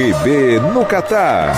RB no Catar.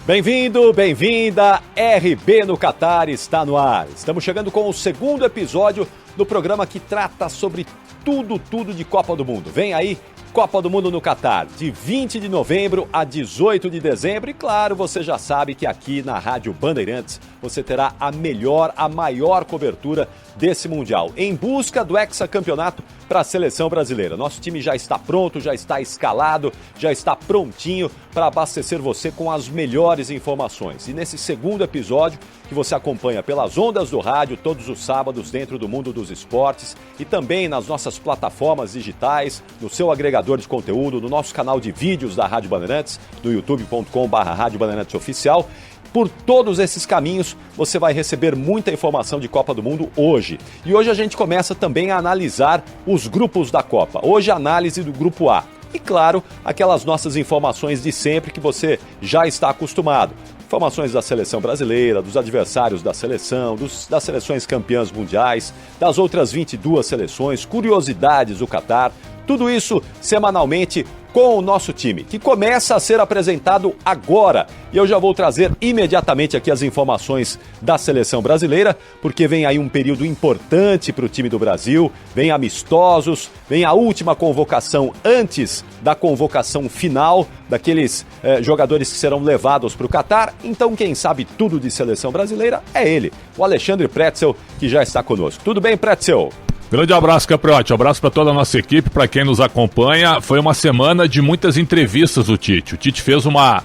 Bem-vindo, bem-vinda, RB no Catar está no ar. Estamos chegando com o segundo episódio do programa que trata sobre tudo de Copa do Mundo. Vem aí, Copa do Mundo no Catar, de 20 de novembro a 18 de dezembro. E claro, você já sabe que aqui na Rádio Bandeirantes você terá a maior cobertura desse Mundial, em busca do hexacampeonato para a seleção brasileira. Nosso time já está pronto, já está escalado, já está prontinho para abastecer você com as melhores informações. E nesse segundo episódio, que você acompanha pelas ondas do rádio todos os sábados dentro do mundo dos esportes e também nas nossas plataformas digitais, no seu agregador de conteúdo, no nosso canal de vídeos da Rádio Bandeirantes, no youtube.com/Rádio Bandeirantes Oficial. Por todos esses caminhos, você vai receber muita informação de Copa do Mundo hoje. E hoje a gente começa também a analisar os grupos da Copa. Hoje a análise do Grupo A. E claro, aquelas nossas informações de sempre que você já está acostumado. Informações da seleção brasileira, dos adversários da seleção, das seleções campeãs mundiais, das outras 22 seleções, curiosidades do Catar. Tudo isso semanalmente com o nosso time, que começa a ser apresentado agora. E eu já vou trazer imediatamente aqui as informações da seleção brasileira, porque vem aí um período importante para o time do Brasil, vem amistosos, vem a última convocação antes da convocação final daqueles jogadores que serão levados para o Catar. Então quem sabe tudo de seleção brasileira é ele, o Alexandre Pretzel, que já está conosco. Tudo bem, Pretzel? Grande abraço, Capriotti. Abraço para toda a nossa equipe, para quem nos acompanha. Foi uma semana de muitas entrevistas do Tite. O Tite fez uma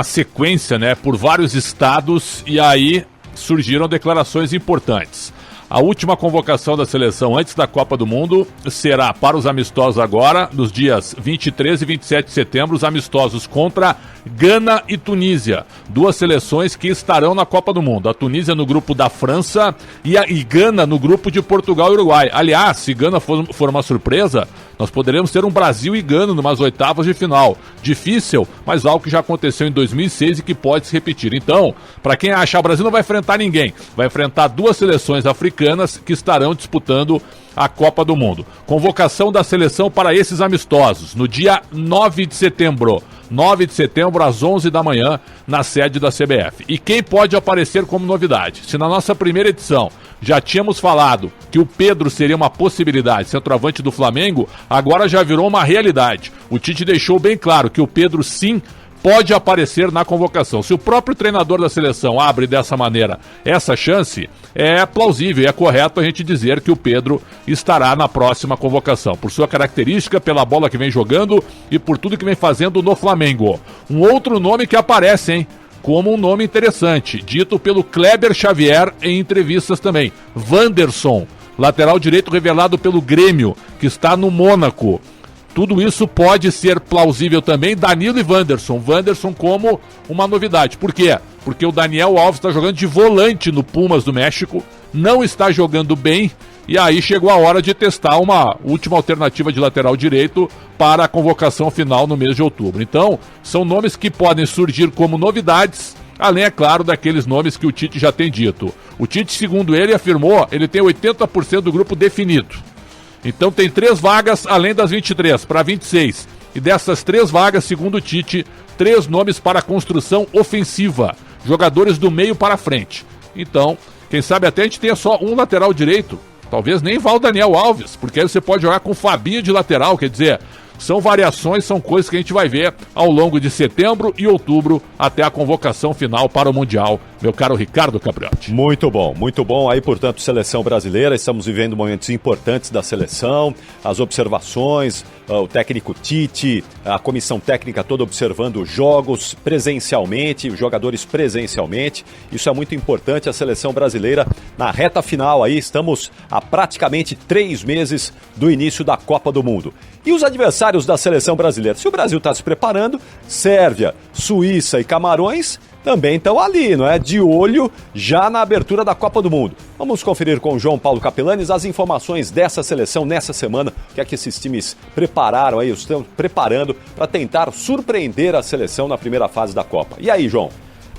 sequência, né, por vários estados e aí surgiram declarações importantes. A última convocação da seleção antes da Copa do Mundo será para os amistosos agora, nos dias 23 e 27 de setembro, os amistosos contra Gana e Tunísia. Duas seleções que estarão na Copa do Mundo. A Tunísia no grupo da França e Gana no grupo de Portugal e Uruguai. Aliás, se Gana for uma surpresa, nós poderemos ter um Brasil e Gana numas oitavas de final. Difícil, mas algo que já aconteceu em 2006 e que pode se repetir. Então, para quem acha, o Brasil não vai enfrentar ninguém. Vai enfrentar duas seleções africanas que estarão disputando a Copa do Mundo. Convocação da seleção para esses amistosos, no dia 9 de setembro. 9 de setembro, às 11 da manhã, na sede da CBF. E quem pode aparecer como novidade? Se na nossa primeira edição já tínhamos falado que o Pedro seria uma possibilidade, centroavante do Flamengo, agora já virou uma realidade. O Tite deixou bem claro que o Pedro, sim, pode aparecer na convocação. Se o próprio treinador da seleção abre dessa maneira essa chance, é plausível, é correto a gente dizer que o Pedro estará na próxima convocação, por sua característica, pela bola que vem jogando e por tudo que vem fazendo no Flamengo. Um outro nome que aparece, hein? Como um nome interessante, dito pelo Kleber Xavier em entrevistas também. Wanderson, lateral direito revelado pelo Grêmio, que está no Mônaco. Tudo isso pode ser plausível também. Danilo e Wanderson. Wanderson como uma novidade. Por quê? Porque o Daniel Alves está jogando de volante no Pumas do México, não está jogando bem, e aí chegou a hora de testar uma última alternativa de lateral direito para a convocação final no mês de outubro. Então, são nomes que podem surgir como novidades, além, é claro, daqueles nomes que o Tite já tem dito. O Tite, segundo ele, afirmou, ele tem 80% do grupo definido. Então tem 3 vagas, além das 23, para 26. E dessas 3 vagas, segundo o Tite, 3 nomes para a construção ofensiva. Jogadores do meio para frente. Então, quem sabe até a gente tenha só um lateral direito. Talvez nem vá o Daniel Alves, porque aí você pode jogar com o Fabinho de lateral, quer dizer, são variações, são coisas que a gente vai ver ao longo de setembro e outubro até a convocação final para o Mundial, meu caro Ricardo Capriotti. Muito bom. Aí, portanto, seleção brasileira, estamos vivendo momentos importantes da seleção, as observações, o técnico Tite, a comissão técnica toda observando os jogos presencialmente, os jogadores presencialmente. Isso é muito importante, a seleção brasileira na reta final aí, estamos há praticamente 3 meses do início da Copa do Mundo. E os adversários da seleção brasileira? Se o Brasil está se preparando, Sérvia, Suíça e Camarões também estão ali, não é? De olho já na abertura da Copa do Mundo. Vamos conferir com o João Paulo Capelanes as informações dessa seleção nessa semana, o que é que esses times prepararam aí, estão preparando para tentar surpreender a seleção na primeira fase da Copa. E aí, João?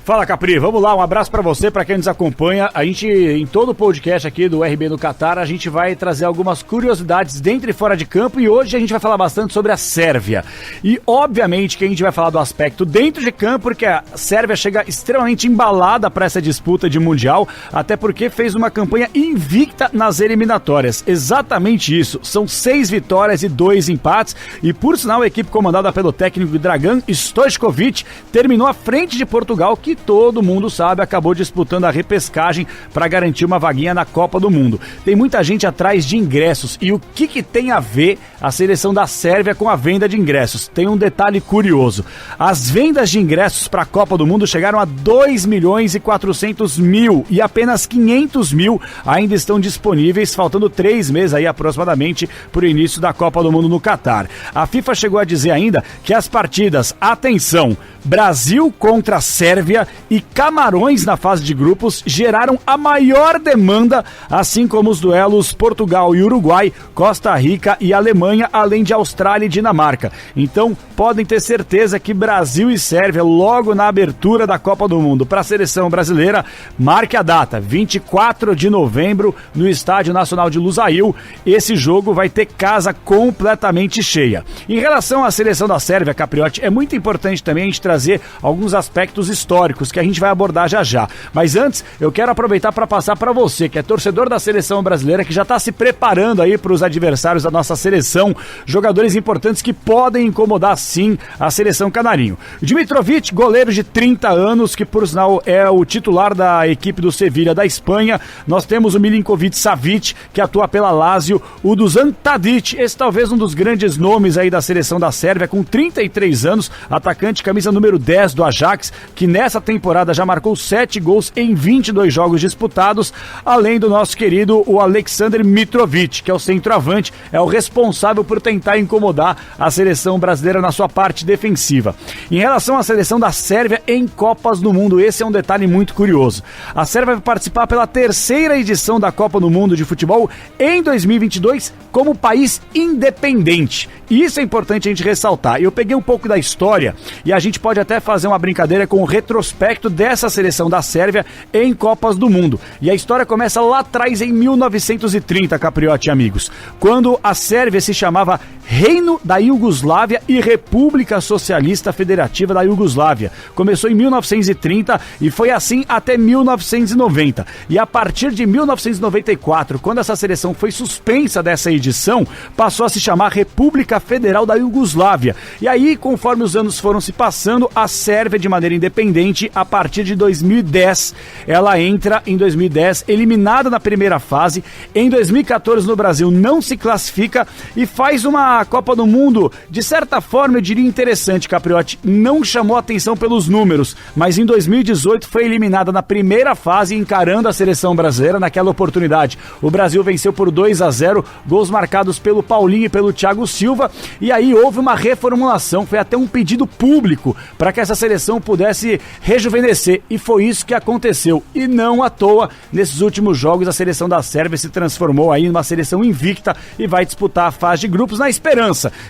Fala, Capri, vamos lá, um abraço pra você, pra quem nos acompanha. A gente, em todo o podcast aqui do RB no Catar, a gente vai trazer algumas curiosidades dentro e fora de campo, e hoje a gente vai falar bastante sobre a Sérvia. E, obviamente, que a gente vai falar do aspecto dentro de campo, porque a Sérvia chega extremamente embalada pra essa disputa de Mundial, até porque fez uma campanha invicta nas eliminatórias. Exatamente isso, são 6 vitórias e 2 empates, e por sinal a equipe comandada pelo técnico Dragan Stojkovic terminou à frente de Portugal, que todo mundo sabe, acabou disputando a repescagem para garantir uma vaguinha na Copa do Mundo. Tem muita gente atrás de ingressos, e o que tem a ver a seleção da Sérvia com a venda de ingressos? Tem um detalhe curioso: as vendas de ingressos para a Copa do Mundo chegaram a 2.400.000 e apenas 500.000 ainda estão disponíveis, faltando 3 meses aí aproximadamente para o início da Copa do Mundo no Catar. A FIFA chegou a dizer ainda que as partidas, atenção, Brasil contra a Sérvia e Camarões na fase de grupos geraram a maior demanda, assim como os duelos Portugal e Uruguai, Costa Rica e Alemanha, além de Austrália e Dinamarca. Então, podem ter certeza que Brasil e Sérvia, logo na abertura da Copa do Mundo para a seleção brasileira, marque a data, 24 de novembro, no Estádio Nacional de Lusail. Esse jogo vai ter casa completamente cheia. Em relação à seleção da Sérvia, Capriotti, é muito importante também a gente trazer alguns aspectos históricos que a gente vai abordar já já. Mas antes, eu quero aproveitar para passar para você, que é torcedor da seleção brasileira, que já está se preparando aí para os adversários da nossa seleção, jogadores importantes que podem incomodar sim a seleção canarinho. Dmitrovic, goleiro de 30 anos, que por sinal é o titular da equipe do Sevilha da Espanha. Nós temos o Milinkovic Savic, que atua pela Lazio, o Dusan Tadic, esse talvez um dos grandes nomes aí da seleção da Sérvia, com 33 anos, atacante camisa número 10 do Ajax, que nessa temporada já marcou 7 gols em 22 jogos disputados, além do nosso querido o Aleksandar Mitrovic, que é o centroavante, é o responsável por tentar incomodar a seleção brasileira na sua parte defensiva. Em relação à seleção da Sérvia em Copas do Mundo, esse é um detalhe muito curioso. A Sérvia vai participar pela 3ª edição da Copa do Mundo de futebol em 2022 como país independente. E isso é importante a gente ressaltar. Eu peguei um pouco da história e a gente pode até fazer uma brincadeira com o retrospecto dessa seleção da Sérvia em Copas do Mundo. E a história começa lá atrás em 1930, Capriotti e amigos, quando a Sérvia se chamava Reino da Iugoslávia e República Socialista Federativa da Iugoslávia. Começou em 1930 e foi assim até 1990. E a partir de 1994, quando essa seleção foi suspensa dessa edição, passou a se chamar República Federal da Iugoslávia. E aí, conforme os anos foram se passando, a Sérvia, de maneira independente, a partir de 2010, ela entra em 2010, eliminada na primeira fase. Em 2014, no Brasil, não se classifica e faz uma Copa do Mundo, de certa forma, eu diria interessante, Capriotti. Não chamou atenção pelos números, mas em 2018 foi eliminada na primeira fase, encarando a seleção brasileira naquela oportunidade. O Brasil venceu por 2-0, gols marcados pelo Paulinho e pelo Thiago Silva, e aí houve uma reformulação, foi até um pedido público para que essa seleção pudesse rejuvenescer, e foi isso que aconteceu. E não à toa, nesses últimos jogos, a seleção da Sérvia se transformou aí numa seleção invicta e vai disputar a fase de grupos na esperança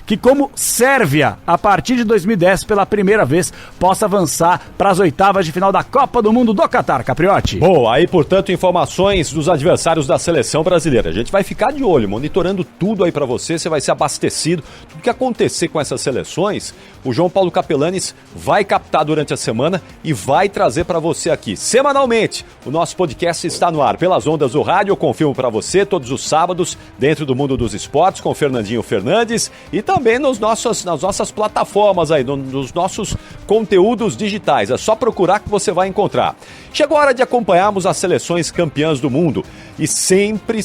que, como Sérvia, a partir de 2010, pela primeira vez, possa avançar para as oitavas de final da Copa do Mundo do Catar, Capriotti. Bom, aí, portanto, informações dos adversários da seleção brasileira. A gente vai ficar de olho, monitorando tudo aí para você vai ser abastecido. Tudo que acontecer com essas seleções, o João Paulo Capelanes vai captar durante a semana e vai trazer para você aqui, semanalmente. O nosso podcast está no ar pelas ondas do rádio, eu confirmo para você, todos os sábados, dentro do mundo dos esportes, com Fernandinho Fernandes, e também nas nossas plataformas aí, nos nossos conteúdos digitais. É só procurar que você vai encontrar. Chegou a hora de acompanharmos as seleções campeãs do mundo e sempre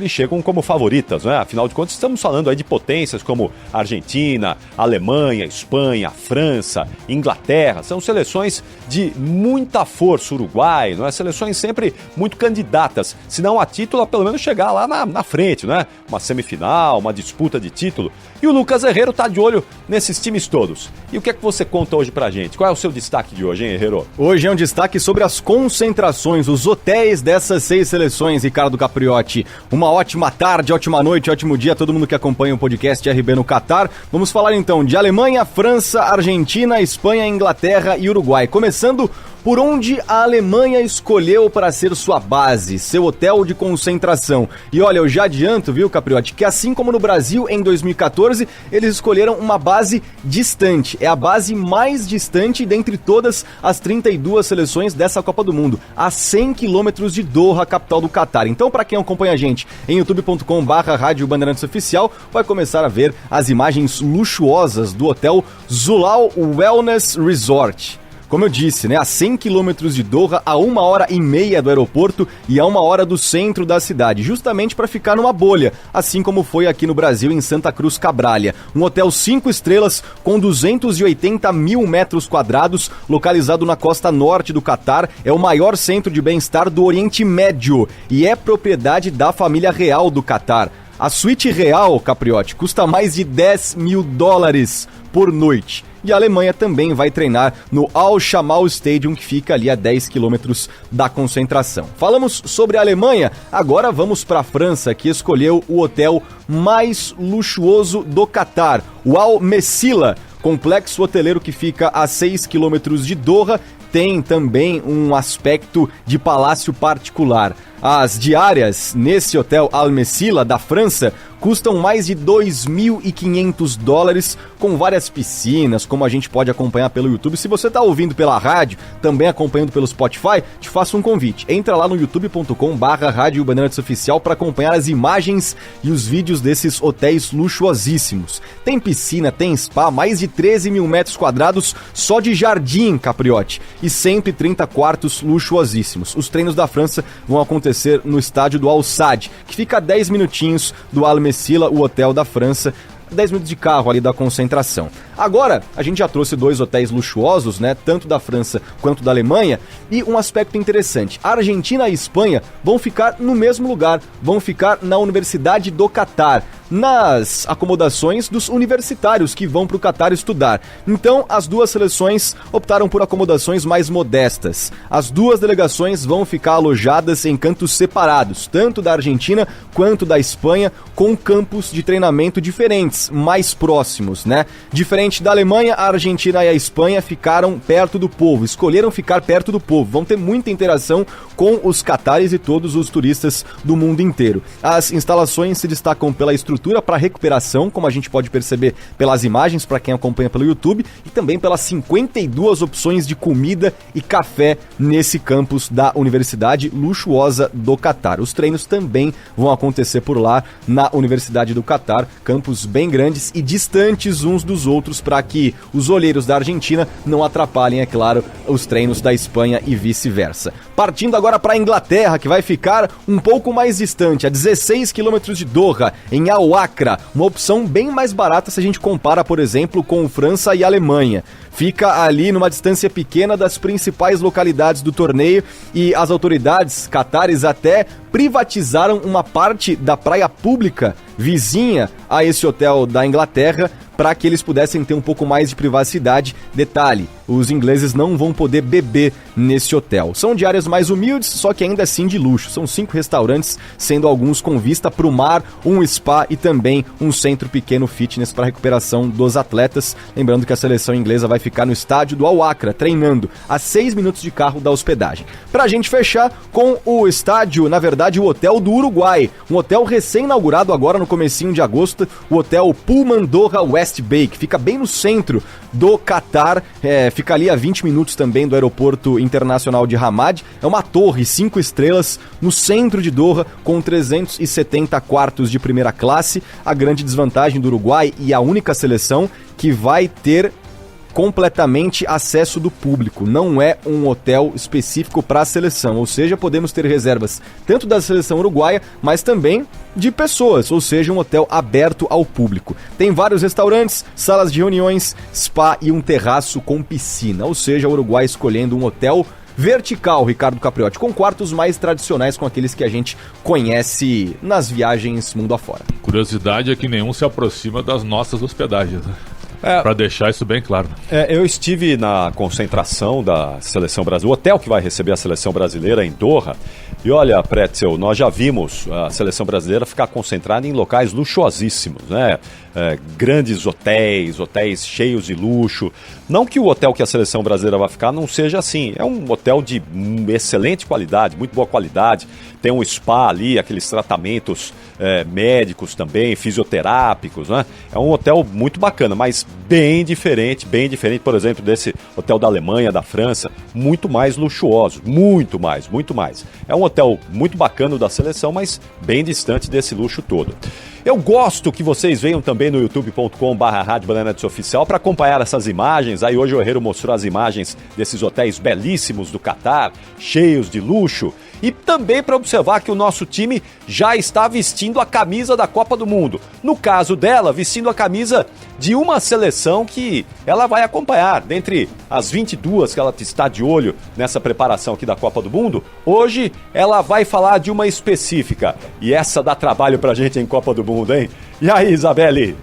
chegam como favoritas, né? Afinal de contas, estamos falando aí de potências como Argentina, Alemanha, Espanha, França, Inglaterra. São seleções de muita força, Uruguai, não é? Seleções sempre muito candidatas, se não a título, a pelo menos chegar lá na frente, né? Uma semifinal, uma disputa de título. E o Lucas Herrero tá de olho nesses times todos. E o que é que você conta hoje pra gente? Qual é o seu destaque de hoje, hein, Herrero? Hoje é um destaque sobre as concentrações, os hotéis dessas 6 seleções, Ricardo Capriotti. Uma ótima tarde, ótima noite, ótimo dia a todo mundo que acompanha o podcast RB no Catar. Vamos falar então de Alemanha, França, Argentina, Argentina, Espanha, Inglaterra e Uruguai. Começando por onde a Alemanha escolheu para ser sua base, seu hotel de concentração. E olha, eu já adianto, viu, Capriotti, que assim como no Brasil em 2014, eles escolheram uma base distante. É a base mais distante dentre todas as 32 seleções dessa Copa do Mundo, a 100 quilômetros de Doha, capital do Catar. Então, para quem acompanha a gente em youtube.com/Rádio Bandeirantes Oficial, vai começar a ver as imagens luxuosas do hotel Zulal Wellness Resort. Como eu disse, né, a 100 quilômetros de Doha, a 1h30 do aeroporto e a 1 hora do centro da cidade, justamente para ficar numa bolha, assim como foi aqui no Brasil em Santa Cruz Cabrália. Um hotel 5 estrelas com 280 mil metros quadrados, localizado na costa norte do Catar, é o maior centro de bem-estar do Oriente Médio e é propriedade da família real do Catar. A suíte real, Capriotti, custa mais de $10 mil por noite. E a Alemanha também vai treinar no Al-Shamal Stadium, que fica ali a 10 quilômetros da concentração. Falamos sobre a Alemanha, agora vamos para a França, que escolheu o hotel mais luxuoso do Catar, o Al Messila, complexo hoteleiro que fica a 6 quilômetros de Doha, tem também um aspecto de palácio particular. As diárias nesse hotel Al Messila da França custam mais de $2.500, com várias piscinas, como a gente pode acompanhar pelo YouTube. Se você está ouvindo pela rádio, também acompanhando pelo Spotify, te faço um convite. Entra lá no youtube.com/Rádio Bandeirantes Oficial para acompanhar as imagens e os vídeos desses hotéis luxuosíssimos. Tem piscina, tem spa, mais de 13 mil metros quadrados só de jardim, Capriotti, e 130 quartos luxuosíssimos. Os treinos da França vão acontecer no estádio do Al Sadd, que fica a 10 minutinhos do Al Messila, o hotel da França, 10 minutos de carro ali da concentração. Agora, a gente já trouxe 2 hotéis luxuosos, né, tanto da França quanto da Alemanha, e um aspecto interessante, a Argentina e a Espanha vão ficar no mesmo lugar, vão ficar na Universidade do Catar, nas acomodações dos universitários que vão para o Catar estudar. Então, as duas seleções optaram por acomodações mais modestas. As duas delegações vão ficar alojadas em cantos separados, tanto da Argentina quanto da Espanha, com campos de treinamento diferentes, mais próximos, né? Diferente da Alemanha, a Argentina e a Espanha ficaram perto do povo, escolheram ficar perto do povo, vão ter muita interação com os catares e todos os turistas do mundo inteiro. As instalações se destacam pela estrutura para recuperação, como a gente pode perceber pelas imagens para quem acompanha pelo YouTube, e também pelas 52 opções de comida e café nesse campus da Universidade luxuosa do Catar. Os treinos também vão acontecer por lá na Universidade do Catar, campos bem grandes e distantes uns dos outros para que os olheiros da Argentina não atrapalhem, é claro, os treinos da Espanha e vice-versa. Partindo agora para a Inglaterra, que vai ficar um pouco mais distante, a 16 quilômetros de Doha, em Al-Wakra, uma opção bem mais barata se a gente compara, por exemplo, com França e Alemanha. Fica ali numa distância pequena das principais localidades do torneio e as autoridades catares até privatizaram uma parte da praia pública vizinha a esse hotel da Inglaterra para que eles pudessem ter um pouco mais de privacidade. Detalhe, os ingleses não vão poder beber nesse hotel. São de áreas mais humildes, só que ainda assim de luxo. São 5 restaurantes, sendo alguns com vista para o mar, um spa e também um centro pequeno fitness para recuperação dos atletas. Lembrando que a seleção inglesa vai ficar no estádio do Al-Wakra, treinando a 6 minutos de carro da hospedagem. Para a gente fechar com o estádio, na verdade o hotel do Uruguai, um hotel recém-inaugurado agora no comecinho de agosto, o hotel Pullman Doha West Bay, que fica bem no centro do Catar, fica ali a 20 minutos também do aeroporto internacional de Hamad. É uma torre 5 estrelas no centro de Doha, com 370 quartos de primeira classe. A grande desvantagem do Uruguai, e a única seleção que vai ter completamente acesso do público, não é um hotel específico para a seleção, ou seja, podemos ter reservas tanto da seleção uruguaia, mas também de pessoas, ou seja, um hotel aberto ao público. Tem vários restaurantes, salas de reuniões, spa e um terraço com piscina, ou seja, o Uruguai escolhendo um hotel vertical, Ricardo Capriotti, com quartos mais tradicionais, com aqueles que a gente conhece nas viagens mundo afora. Curiosidade é que nenhum se aproxima das nossas hospedagens, né? Para deixar isso bem claro. Eu estive na concentração da seleção brasileira, o hotel que vai receber a seleção brasileira em Doha, E olha, Pretzel, nós já vimos a seleção brasileira ficar concentrada em locais luxuosíssimos, né? Grandes hotéis cheios de luxo. Não que o hotel que a seleção brasileira vai ficar não seja assim. É um hotel de excelente qualidade, muito boa qualidade. Tem um spa ali, aqueles tratamentos médicos também, fisioterápicos, né? É um hotel muito bacana, mas bem diferente, por exemplo, desse hotel da Alemanha, da França, muito mais luxuoso, muito mais. É um hotel muito bacana da seleção, mas bem distante desse luxo todo. Eu gosto que vocês venham também no youtube.com/Rádio Bandeirantes Oficial para acompanhar essas imagens. Aí hoje o Herrero mostrou as imagens desses hotéis belíssimos do Catar, cheios de luxo. E também para observar que o nosso time já está vestindo a camisa da Copa do Mundo. No caso dela, vestindo a camisa de uma seleção que ela vai acompanhar. Dentre as 22 que ela está de olho nessa preparação aqui da Copa do Mundo, hoje ela vai falar de uma específica. E essa dá trabalho pra gente em Copa do Mundo, hein? E aí, Isabelle?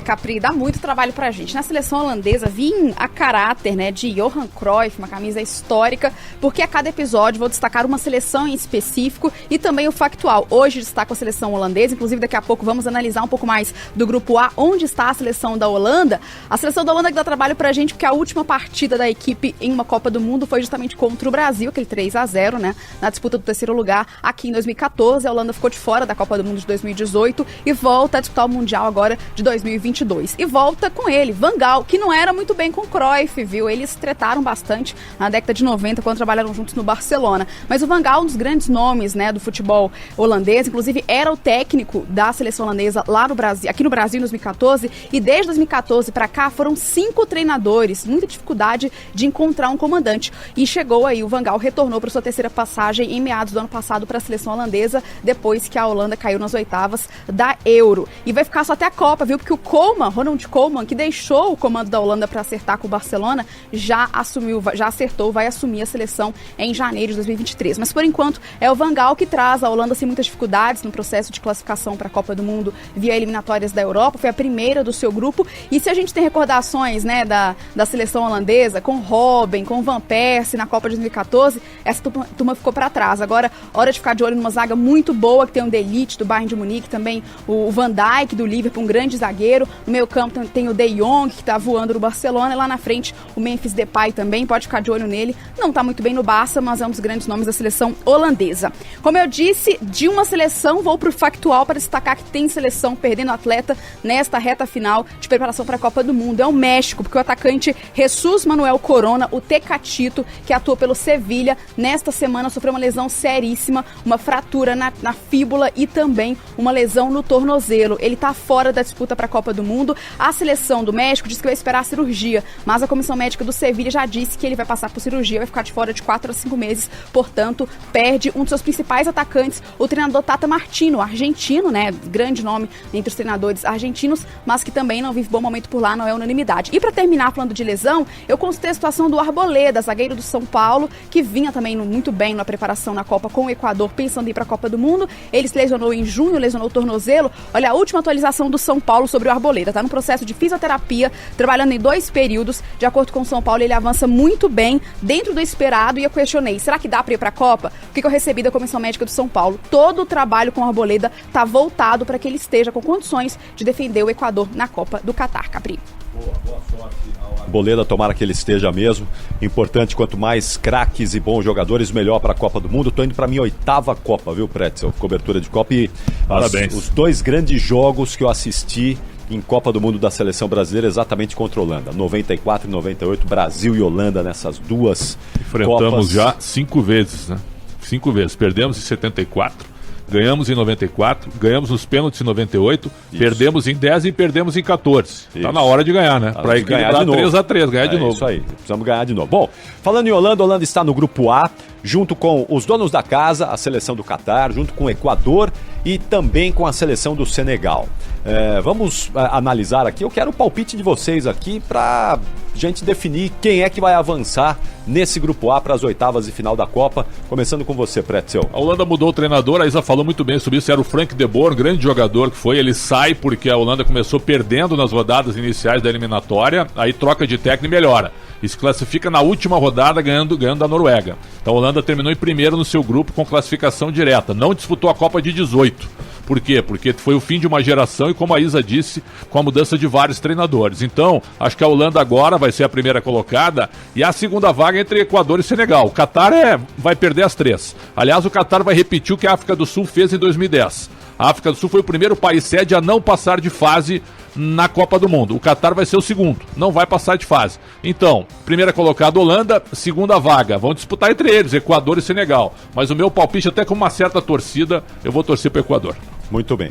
Capri, dá muito trabalho pra gente. Na seleção holandesa, vim a caráter, né, de Johan Cruyff, uma camisa histórica, porque a cada episódio vou destacar uma seleção em específico e também o factual. Hoje destaco a seleção holandesa, inclusive daqui a pouco vamos analisar um pouco mais do grupo A, onde está a seleção da Holanda. A seleção da Holanda que dá trabalho pra gente, porque a última partida da equipe em uma Copa do Mundo foi justamente contra o Brasil, aquele 3-0, né, na disputa do terceiro lugar aqui em 2014. A Holanda ficou de fora da Copa do Mundo de 2018 e volta a disputar o Mundial agora de 2022. E volta com ele, Van Gaal, que não era muito bem com o Cruyff, viu? Eles tretaram bastante na década de 90, quando trabalharam juntos no Barcelona. Mas o Van Gaal, um dos grandes nomes, né, do futebol holandês, inclusive era o técnico da seleção holandesa lá no Brasil, aqui no Brasil em 2014, e desde 2014 para cá foram 5 treinadores, muita dificuldade de encontrar um comandante. E chegou aí, o Van Gaal retornou para sua terceira passagem em meados do ano passado para a seleção holandesa, depois que a Holanda caiu nas oitavas da Euro. E vai ficar só até a Copa, viu? Porque o Ronald Koeman, que deixou o comando da Holanda para acertar com o Barcelona, já acertou, vai assumir a seleção em janeiro de 2023. Mas por enquanto é o Van Gaal que traz a Holanda sem muitas dificuldades no processo de classificação para a Copa do Mundo via eliminatórias da Europa, foi a primeira do seu grupo. E se a gente tem recordações, né, da seleção holandesa com Robben, com Van Persie na Copa de 2014, essa turma ficou para trás. Agora, hora de ficar de olho numa zaga muito boa, que tem o De Ligt do Bayern de Munique, também o Van Dijk do Liverpool, um grande zagueiro. No meio campo tem o De Jong, que tá voando no Barcelona, e lá na frente o Memphis Depay também, pode ficar de olho nele. Não tá muito bem no Barça, mas é um dos grandes nomes da seleção holandesa. Como eu disse, de uma seleção vou pro factual para destacar que tem seleção perdendo atleta nesta reta final de preparação para a Copa do Mundo. É o México, porque o atacante Jesus Manuel Corona, o Tecatito, que atua pelo Sevilha, nesta semana sofreu uma lesão seríssima, uma fratura na fíbula e também uma lesão no tornozelo. Ele tá fora da disputa para a Copa do Mundo. A seleção do México diz que vai esperar a cirurgia, mas a comissão médica do Sevilha já disse que ele vai passar por cirurgia, vai ficar de fora de 4 a 5 meses, portanto, perde um dos seus principais atacantes, o treinador Tata Martino, argentino, né, grande nome entre os treinadores argentinos, mas que também não vive bom momento por lá, não é unanimidade. E para terminar falando de lesão, eu consultei a situação do Arboleda, zagueiro do São Paulo, que vinha também muito bem na preparação na Copa com o Equador, pensando em ir para a Copa do Mundo. Ele se lesionou em junho, lesionou o tornozelo. Olha, a última atualização do São Paulo sobre o Arboleda, está no processo de fisioterapia, trabalhando em 2 períodos. De acordo com o São Paulo, ele avança muito bem, dentro do esperado, e eu questionei, será que dá para ir para a Copa? O que eu recebi da Comissão Médica do São Paulo? Todo o trabalho com o Arboleda está voltado para que ele esteja com condições de defender o Equador na Copa do Catar, Capri. Boa sorte ao Arboleda, tomara que ele esteja mesmo. Importante, quanto mais craques e bons jogadores, melhor para a Copa do Mundo. Tô indo para minha 8ª Copa, viu, Pretzel? Cobertura de Copa e parabéns. Os 2 grandes jogos que eu assisti em Copa do Mundo da Seleção Brasileira, exatamente contra a Holanda. 94 e 98, Brasil e Holanda nessas 2 Enfrentamos Copas. já 5 vezes, né? 5 vezes. Perdemos em 74, ganhamos em 94, ganhamos nos pênaltis em 98, perdemos em 10 e perdemos em 14. Isso. Tá na hora de ganhar, né? Pra equilibrar 3-3, ganhar de novo. Isso aí, precisamos ganhar de novo. Bom, falando em Holanda, a Holanda está no grupo A, junto com os donos da casa, a seleção do Catar, junto com o Equador e também com a seleção do Senegal. Vamos analisar aqui, eu quero o palpite de vocês aqui para gente definir quem é que vai avançar nesse grupo A para as oitavas e final da Copa, começando com você, Pretzel. A Holanda mudou o treinador, a Isa falou muito bem sobre isso, era o Frank de Boer, grande jogador que foi, ele sai porque a Holanda começou perdendo nas rodadas iniciais da eliminatória, aí troca de técnico e melhora. e se classifica na última rodada ganhando da Noruega. Então a Holanda terminou em primeiro no seu grupo com classificação direta. Não disputou a Copa de 18. Por quê? Porque foi o fim de uma geração e, como a Isa disse, com a mudança de vários treinadores. Então, acho que a Holanda agora vai ser a primeira colocada e a segunda vaga entre Equador e Senegal. O Catar vai perder as 3. Aliás, o Catar vai repetir o que a África do Sul fez em 2010. A África do Sul foi o primeiro país sede a não passar de fase na Copa do Mundo. O Catar vai ser o segundo, não vai passar de fase. Então, primeira colocada Holanda, segunda vaga. Vão disputar entre eles, Equador e Senegal. Mas o meu palpite, até com uma certa torcida, eu vou torcer para o Equador. Muito bem.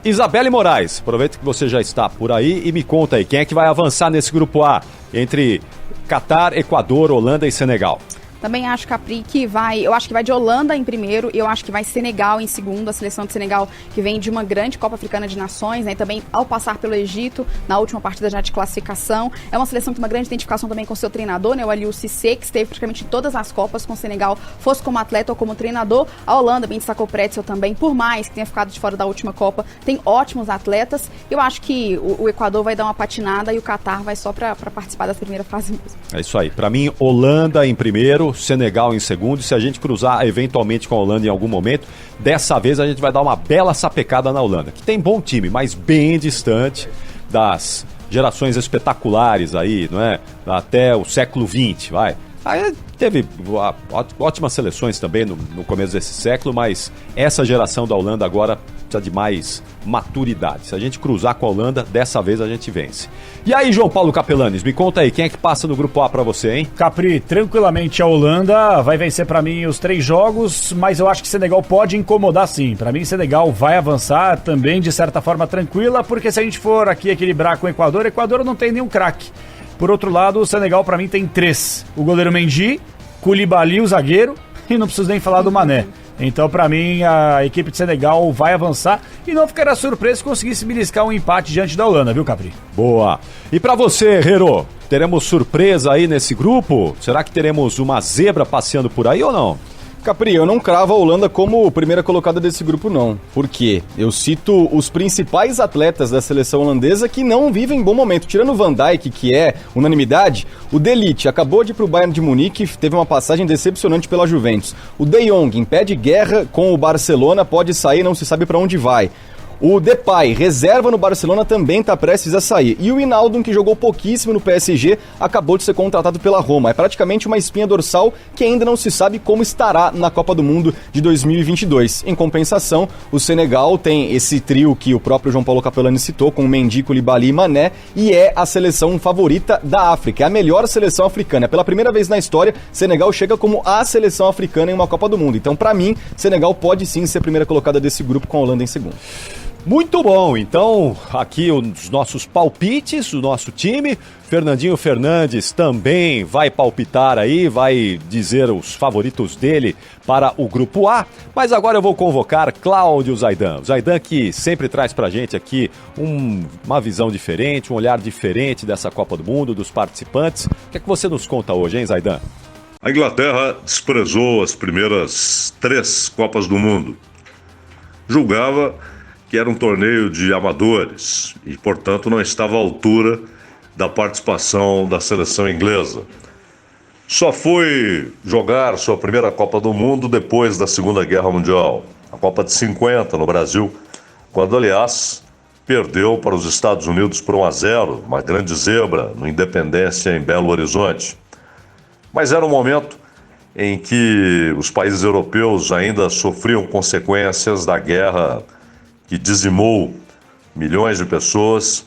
Isabelle Moraes, aproveita que você já está por aí e me conta aí, quem é que vai avançar nesse grupo A entre Catar, Equador, Holanda e Senegal? Também acho, Capri, que eu acho que vai de Holanda em primeiro e eu acho que vai Senegal em segundo. A seleção de Senegal que vem de uma grande Copa Africana de Nações, né? E também ao passar pelo Egito, na última partida já de classificação. É uma seleção que tem uma grande identificação também com o seu treinador, né? O Aliou Cissé, que esteve praticamente em todas as Copas com o Senegal, fosse como atleta ou como treinador. A Holanda, bem destacou o Pretzel também, por mais que tenha ficado de fora da última Copa, tem ótimos atletas. Eu acho que o Equador vai dar uma patinada e o Catar vai só para participar da primeira fase mesmo. É isso aí. Para mim, Holanda em primeiro, Senegal em segundo, e se a gente cruzar eventualmente com a Holanda em algum momento, dessa vez a gente vai dar uma bela sapecada na Holanda, que tem bom time, mas bem distante das gerações espetaculares aí, não é? Até o século XX, vai. Aí teve ótimas seleções também no começo desse século, mas essa geração da Holanda agora precisa de mais maturidade. Se a gente cruzar com a Holanda, dessa vez a gente vence. E aí, João Paulo Capelanes, me conta aí, quem é que passa no grupo A pra você, hein? Capri, tranquilamente a Holanda vai vencer pra mim os 3 jogos, mas eu acho que Senegal pode incomodar sim. Pra mim, Senegal vai avançar também de certa forma tranquila, porque se a gente for aqui equilibrar com o Equador não tem nenhum craque. Por outro lado, o Senegal pra mim tem 3. O goleiro Mendy, Koulibaly, o zagueiro, e não preciso nem falar do Mané. Então, pra mim, a equipe de Senegal vai avançar e não ficará surpreso se conseguisse beliscar um empate diante da Holanda, viu, Capri? Boa. E pra você, Herô, teremos surpresa aí nesse grupo? Será que teremos uma zebra passeando por aí ou não? Capri, eu não cravo a Holanda como primeira colocada desse grupo, não. Por quê? Eu cito os principais atletas da seleção holandesa que não vivem bom momento. Tirando o Van Dijk, que é unanimidade, o De Ligt acabou de ir pro Bayern de Munique, teve uma passagem decepcionante pela Juventus. O De Jong, em pé de guerra com o Barcelona, pode sair, não se sabe para onde vai. O Depay, reserva no Barcelona, também está prestes a sair. E o Wijnaldum, que jogou pouquíssimo no PSG, acabou de ser contratado pela Roma. É praticamente uma espinha dorsal que ainda não se sabe como estará na Copa do Mundo de 2022. Em compensação, o Senegal tem esse trio que o próprio João Paulo Capelani citou, com Mendy, Koulibaly e Mané, e é a seleção favorita da África. É a melhor seleção africana. Pela primeira vez na história, Senegal chega como a seleção africana em uma Copa do Mundo. Então, para mim, Senegal pode sim ser a primeira colocada desse grupo, com a Holanda em segundo. Muito bom, então aqui os nossos palpites, o nosso time. Fernandinho Fernandes também vai palpitar aí, vai dizer os favoritos dele para o grupo A. Mas agora eu vou convocar Cláudio Zaidan. O Zaidan que sempre traz pra gente aqui uma visão diferente, um olhar diferente dessa Copa do Mundo, dos participantes. O que é que você nos conta hoje, hein, Zaidan? A Inglaterra desprezou as primeiras 3 Copas do Mundo. Julgava que era um torneio de amadores e, portanto, não estava à altura da participação da seleção inglesa. Só foi jogar sua primeira Copa do Mundo depois da Segunda Guerra Mundial, a Copa de 50 no Brasil, quando, aliás, perdeu para os Estados Unidos por 1-0, uma grande zebra no Independência em Belo Horizonte. Mas era um momento em que os países europeus ainda sofriam consequências da guerra que dizimou milhões de pessoas,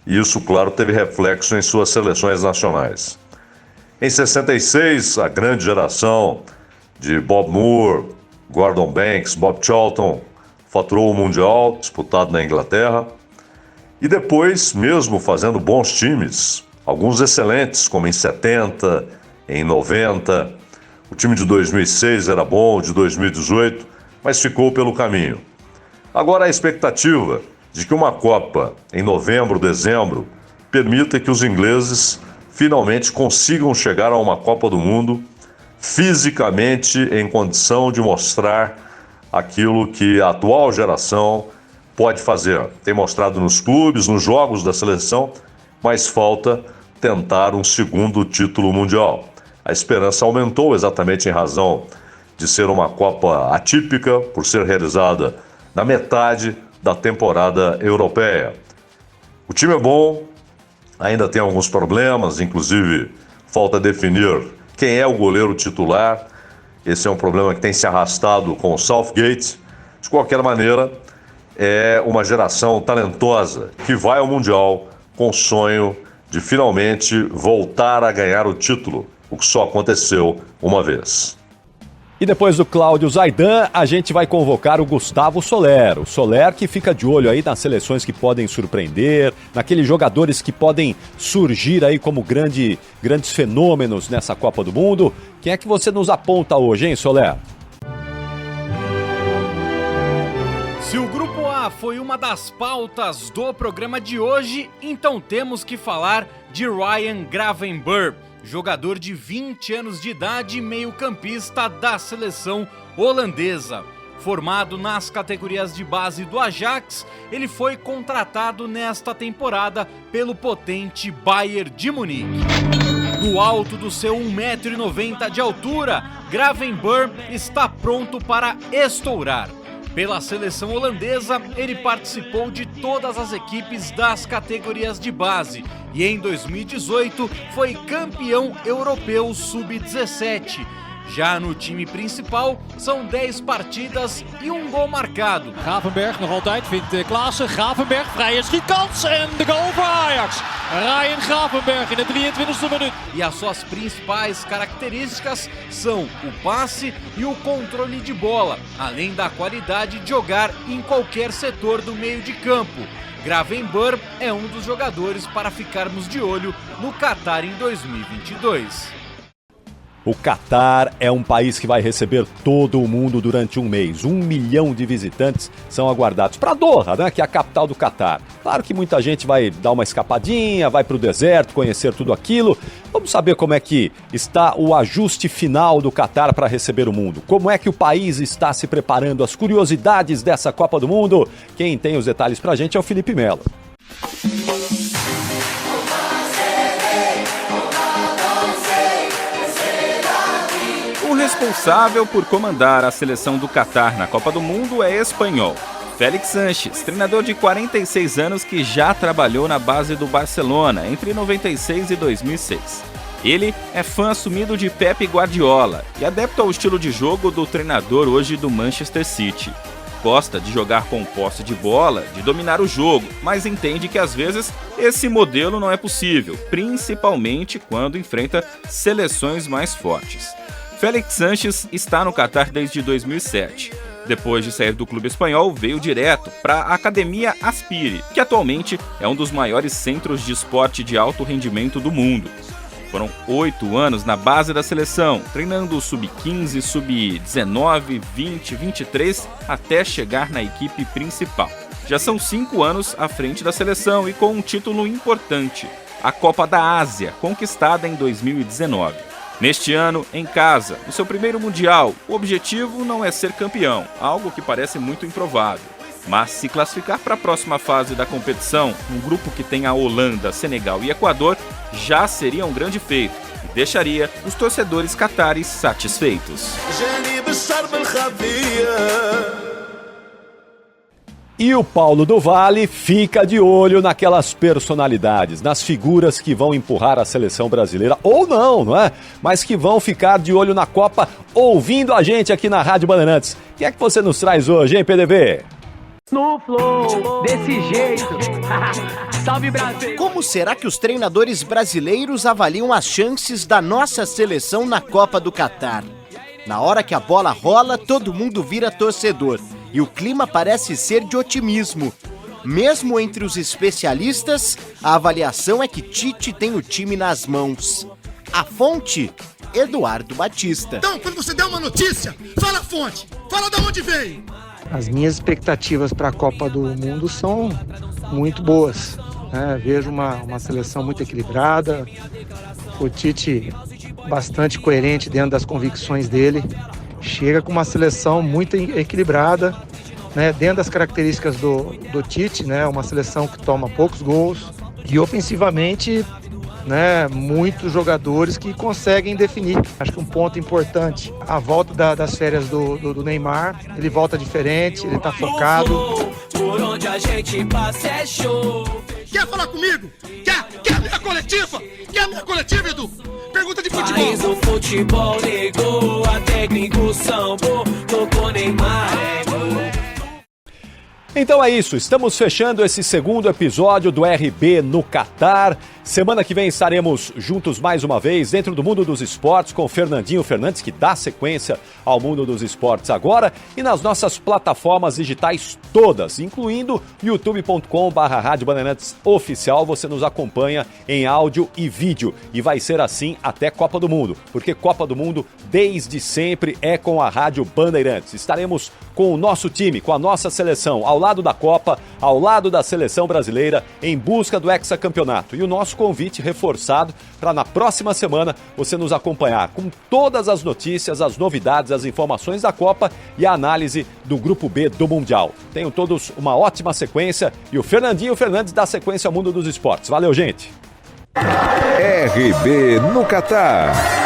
e isso, claro, teve reflexo em suas seleções nacionais. Em 66, a grande geração de Bob Moore, Gordon Banks, Bob Charlton faturou o Mundial, disputado na Inglaterra, e depois, mesmo fazendo bons times, alguns excelentes, como em 70, em 90, o time de 2006 era bom, o de 2018, mas ficou pelo caminho. Agora a expectativa de que uma Copa em novembro, dezembro, permita que os ingleses finalmente consigam chegar a uma Copa do Mundo fisicamente em condição de mostrar aquilo que a atual geração pode fazer. Tem mostrado nos clubes, nos jogos da seleção, mas falta tentar um segundo título mundial. A esperança aumentou exatamente em razão de ser uma Copa atípica, por ser realizada na metade da temporada europeia. O time é bom, ainda tem alguns problemas, inclusive falta definir quem é o goleiro titular. Esse é um problema que tem se arrastado com o Southgate. De qualquer maneira, é uma geração talentosa que vai ao Mundial com o sonho de finalmente voltar a ganhar o título, o que só aconteceu uma vez. E depois do Cláudio Zaidan, a gente vai convocar o Gustavo Soler. O Soler que fica de olho aí nas seleções que podem surpreender, naqueles jogadores que podem surgir aí como grandes fenômenos nessa Copa do Mundo. Quem é que você nos aponta hoje, hein, Soler? Se o Grupo A foi uma das pautas do programa de hoje, então temos que falar de Ryan Gravenberch, jogador de 20 anos de idade e meio-campista da seleção holandesa. Formado nas categorias de base do Ajax, ele foi contratado nesta temporada pelo potente Bayern de Munique. No alto do seu 1,90 m de altura, Gravenberch está pronto para estourar. Pela seleção holandesa, ele participou de todas as equipes das categorias de base e em 2018 foi campeão europeu sub-17. Já no time principal, são 10 partidas e um gol marcado. Gravenberch nog altijd, vindt Klaassen. Gravenberch, vrije schietkans en de goal voor Ajax. Ryan Gravenberch in de 23e minuut. E as suas principais características são o passe e o controle de bola, além da qualidade de jogar em qualquer setor do meio de campo. Gravenberch é um dos jogadores para ficarmos de olho no Qatar em 2022. O Qatar é um país que vai receber todo o mundo durante um mês. 1 milhão de visitantes são aguardados para Doha, né, que é a capital do Qatar. Claro que muita gente vai dar uma escapadinha, vai para o deserto, conhecer tudo aquilo. Vamos saber como é que está o ajuste final do Qatar para receber o mundo. Como é que o país está se preparando, as curiosidades dessa Copa do Mundo. Quem tem os detalhes para a gente é o Felipe Melo. O responsável por comandar a seleção do Qatar na Copa do Mundo é espanhol. Félix Sanches, treinador de 46 anos que já trabalhou na base do Barcelona entre 96 e 2006. Ele é fã assumido de Pep Guardiola e adepto ao estilo de jogo do treinador hoje do Manchester City. Gosta de jogar com posse de bola, de dominar o jogo, mas entende que às vezes esse modelo não é possível, principalmente quando enfrenta seleções mais fortes. Félix Sanches está no Qatar desde 2007. Depois de sair do clube espanhol, veio direto para a Academia Aspire, que atualmente é um dos maiores centros de esporte de alto rendimento do mundo. Foram 8 anos na base da seleção, treinando o sub-15, sub-19, 20, 23, até chegar na equipe principal. Já são 5 anos à frente da seleção e com um título importante, a Copa da Ásia, conquistada em 2019. Neste ano, em casa, no seu primeiro Mundial, o objetivo não é ser campeão, algo que parece muito improvável. Mas se classificar para a próxima fase da competição, um grupo que tem a Holanda, Senegal e Equador, já seria um grande feito e deixaria os torcedores catares satisfeitos. E o Paulo do Vale fica de olho naquelas personalidades, nas figuras que vão empurrar a seleção brasileira, ou não é? Mas que vão ficar de olho na Copa, ouvindo a gente aqui na Rádio Bandeirantes. O que é que você nos traz hoje, hein, PDV? No flow, desse jeito. Salve, Brasil! Como será que os treinadores brasileiros avaliam as chances da nossa seleção na Copa do Qatar? Na hora que a bola rola, todo mundo vira torcedor. E o clima parece ser de otimismo. Mesmo entre os especialistas, a avaliação é que Tite tem o time nas mãos. A fonte? Eduardo Batista. Então, quando você der uma notícia, fala a fonte, fala de onde veio. As minhas expectativas para a Copa do Mundo são muito boas. Vejo uma seleção muito equilibrada, o Tite bastante coerente dentro das convicções dele. Chega com uma seleção muito equilibrada, dentro das características do Tite, uma seleção que toma poucos gols. E ofensivamente né, muitos jogadores que conseguem definir. Acho que um ponto importante, a volta das férias do Neymar, ele volta diferente, ele tá focado. Por onde a gente passa é show. Quer falar comigo? Quer minha coletiva? Quer minha coletiva, Edu? Pergunta de futebol. Mas o futebol negou, a técnico sambou, tocou Neymar. Então é isso, estamos fechando esse segundo episódio do RB no Catar. Semana que vem estaremos juntos mais uma vez dentro do Mundo dos Esportes com o Fernandinho Fernandes, que dá sequência ao Mundo dos Esportes agora, e nas nossas plataformas digitais todas, incluindo youtube.com/Rádio Bandeirantes Oficial. Você nos acompanha em áudio e vídeo, e vai ser assim até Copa do Mundo, porque Copa do Mundo desde sempre é com a Rádio Bandeirantes. Estaremos com o nosso time, com a nossa seleção, ao lado da Copa, ao lado da seleção brasileira, em busca do hexacampeonato. E o nosso convite reforçado para na próxima semana você nos acompanhar com todas as notícias, as novidades, as informações da Copa e a análise do Grupo B do Mundial. Tenham todos uma ótima sequência e o Fernandinho Fernandes dá sequência ao Mundo dos Esportes. Valeu, gente! RB no Catar.